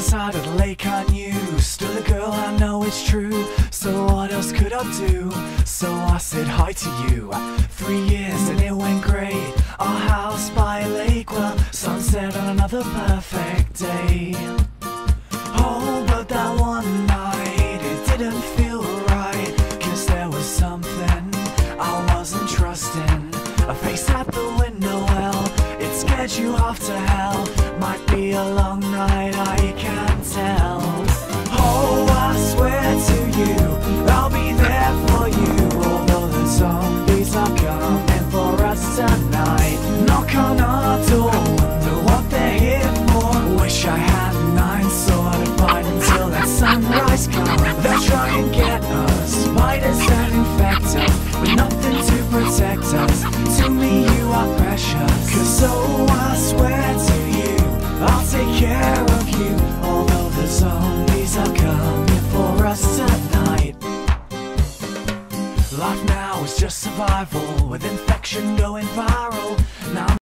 the side of the lake I knew stood a girl, I know it's true. So what else could I do? So I said hi to you. 3 years and it went great. Our house by a lake, well, sunset on another perfect day. Oh, but that one night it didn't feel right, 'cause there was something I wasn't trusting. A face at the window, well, it scared you off to hell. Might be a long night, I can't tell. Oh, I swear to you, I'll be there for you. Although the zombies are coming for us tonight. Knock on our door, wonder what they're here for. Wish I had a 9 sword to fight until that sunrise comes. They'll try and get us, spiders and infect us, with nothing to protect us. To me you are precious, 'cause oh, I swear to you, I'll take care of you. Although the zombies are coming for us tonight. Life now is just survival, with infection going viral. Now